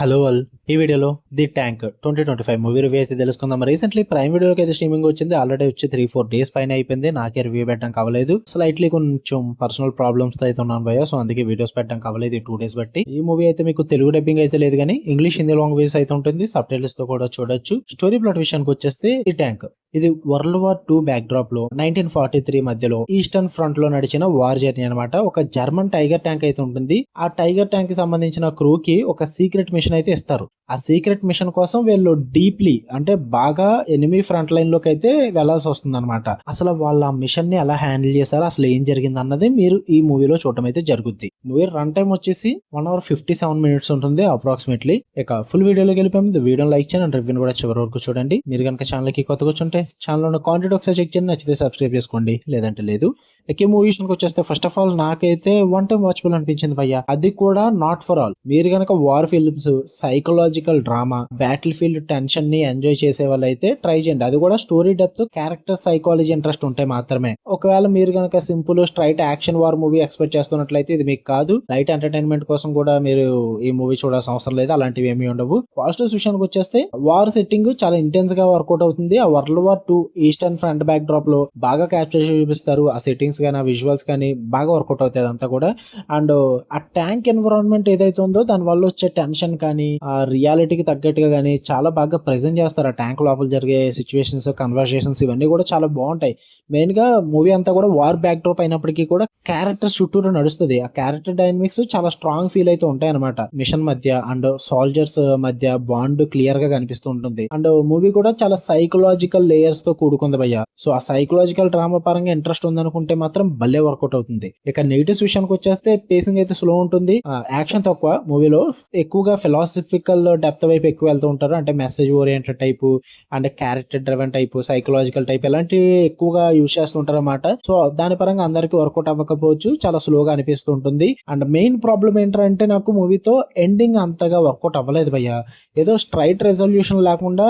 Hello all, ఈ వీడియోలో the tank 2025 movie review అయితే తెలుసుకుందాం. రీసెంట్లీ ప్రైమ్ వీడియోకి అయితే స్ట్రీమింగ్ వచ్చింది. ఆల్రెడీ వచ్చి 3-4 డేస్ పైన అయిపోయింది. నాకే రివ్యూ పెట్టడం కావలేదు. స్లైట్లీ కొంచెం పర్సనల్ ప్రాబ్లమ్స్ తో అయితే ఉన్నాను భయ్య, సో అందుకే వీడియోస్ పెట్టడం కావలేదు ఈ 2 డేస్ బట్టి. ఈ మూవీ అయితే మీకు తెలుగు డబ్బింగ్ అయితే లేదు కానీ ఇంగ్లీష్, హిందీ లాంగ్వేజ్ అయితే ఉంటుంది. సబ్ టైటిల్స్ తో కూడా చూడొచ్చు. స్టోరీ ప్లాట్ విషయానికి వచ్చేస్తే ది ట్యాంక్ ఇది వరల్డ్ వార్ 2 బ్యాక్ డ్రాప్ లో 1943 మధ్యలో ఈస్టర్న్ ఫ్రంట్ లో నడిచిన వార్ జర్నీ అనమాట. ఒక జర్మన్ టైగర్ ట్యాంక్ అయితే ఉంటుంది. ఆ టైగర్ ట్యాంక్ కి సంబంధించిన క్రూ కి ఒక సీక్రెట్ మిషన్ అయితే ఇస్తారు. ఆ సీక్రెట్ మిషన్ కోసం వీళ్ళు డీప్లీ అంటే బాగా ఎనిమీ ఫ్రంట్ లైన్ లోకి అయితే వెళ్లాల్సి వస్తుంది అనమాట. అసలు వాళ్ళ మిషన్ ని ఎలా హ్యాండిల్ చేశారు, అసలు ఏం జరిగింది అన్నది మీరు ఈ మూవీలో చూడటం అయితే జరుగుద్ది. మూవీ రన్ టైం వచ్చేసి 1 hour 57 minutes ఉంటుంది అప్రాక్సిమేట్లీ. ఇక ఫుల్ వీడియోలోకి వెళ్ళిపోయింది. వీడియో లైక్ చేయండి అండ్ రివ్యూ కూడా చివరి వరకు చూడండి. మీరు కనుక ఛానల్ కి కొత్తగా వచ్చుంటే ఛానల్ ఉన్న కాంటెంట్ ఒకసారి చెక్ చేయండి, నచ్చితే సబ్స్క్రైబ్ చేసుకోండి, లేదంటే లేదు. ఇక మూవీ విషయానికి వచ్చేస్తే ఫస్ట్ ఆఫ్ ఆల్ నాకైతే వన్ టైం వాచబుల్ అనిపించింది భయ్య. అది కూడా నాట్ ఫర్ ఆల్. మీరు కనుక war films, psychological drama, battle field tension ని ఎంజాయ్ చేసే వాళ్ళైతే ట్రై చేయండి. అది కూడా story depth, character psychology interest ఉంటే మాత్రమే. ఒకవేళ మీరు కనుక simple straight action war movie expect చేస్తున్నట్లయితే ఇది మీకు కాదు. లైట్ ఎంటర్టైన్మెంట్ కోసం కూడా మీరు ఈ మూవీ చూడాల్సిన అవసరం లేదు. అలాంటివి ఏమీ ఉండవు. పాజిటివ్స్ విషయానికి వచ్చేస్తే వార్ సెట్టింగ్ చాలా ఇంటెన్స్ గా వర్కౌట్ అవుతుంది. ఆ world war 2 eastern front back drop లో బాగా క్యాప్చర్ చూపిస్తారు. ఆ సెట్టింగ్స్ కానీ, ఆ విజువల్స్ కానీ బాగా వర్కౌట్ అవుతాయి అదంతా కూడా. అండ్ ఆ ట్యాంక్ ఎన్విరాన్మెంట్ ఏదైతే ఉందో దాని వల్ల వచ్చే టెన్షన్ కానీ, ఆ రియాలిటీకి తగ్గట్టుగా కానీ చాలా బాగా ప్రెజెంట్ చేస్తారు. ఆ ట్యాంక్ లోపల జరిగే సిచ్యువేషన్స్, కన్వర్సేషన్స్ ఇవన్నీ కూడా చాలా బాగుంటాయి. మెయిన్ గా మూవీ అంతా కూడా వార్ బ్యాక్ డ్రాప్ అయినప్పటికీ కూడా క్యారెక్టర్ చుట్టూరు నడుస్తుంది. ఆ క్యారెక్టర్ డైనమిక్స్ చాలా స్ట్రాంగ్ ఫీల్ అయితే ఉంటాయి అనమాట. మిషన్ మధ్య అండ్ సోల్జర్స్ మధ్య బాండ్ క్లియర్ గా కనిపిస్తూ ఉంటుంది. అండ్ మూవీ కూడా చాలా సైకలాజికల్ లేయర్స్ తో కూడుకుంది భయ్య. సో ఆ సైకలాజికల్ డ్రామా పరంగా ఇంట్రెస్ట్ ఉందనుకుంటే మాత్రం భలే వర్కౌట్ అవుతుంది. ఇక నెగిటివ్స్ విషయానికి వచ్చేస్తే పేసింగ్ అయితే స్లో ఉంటుంది. యాక్షన్ తక్కువ మూవీలో. ఎక్కువగా ఫిలాసఫికల్ డెప్త్ వైపు ఎక్కువ వెళ్తూ ఉంటారు. అంటే message oriented type and character driven type, psychological type ఇలాంటివి ఎక్కువగా యూజ్ చేస్తుంటారు అనమాట. సో దాని పరంగా అందరికి వర్కౌట్ అవ్వకపోవచ్చు, చాలా స్లోగా అనిపిస్తూ ఉంటుంది. అండ్ మెయిన్ ప్రాబ్లం ఏంటంటే నాకు మూవీతో ఎండింగ్ అంతగా వర్కౌట్ అవ్వలేదు భయ్య. ఏదో స్ట్రైట్ రెజల్యూషన్ లేకుండా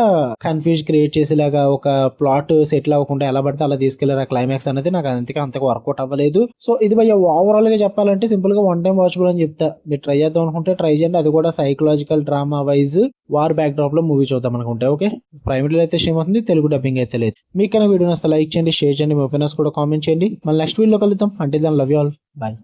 కన్ఫ్యూజ్ క్రియేట్ చేసేలాగా, ఒక ప్లాట్ సెటిల్ అవ్వకుండా ఎలా పడితే అలా తీసుకెళ్లారు. ఆ క్లైమాక్స్ అనేది నాకు అంతగా వర్కౌట్ అవ్వలేదు. సో ఇది భయ్య ఓవరాల్ గా చెప్పాలంటే సింపుల్ గా వన్ టైం వాచబుల్ అని చెప్తా. మీరు ట్రై చేద్దాం అనుకుంటే ట్రై చేయండి. అది కూడా psychological drama wise war back drop లో మూవీ చూద్దాం అనుకుంటే ఓకే. ప్రైవేట్ అయితే స్ట్రీమ్ అవుతుంది, తెలుగు డబ్బింగ్ అయితే లేదు. మీకు వీడియో నచ్చితే లైక్ చేయండి, షేర్ చేయండి, మీ ఒపీనియన్స్ కూడా కామెంట్ చేయండి. మళ్ళీ నెక్స్ట్ వీడియోలో కలుద్దాం. అంటే దాని లవ్ యూ ఆల్, బాయ్.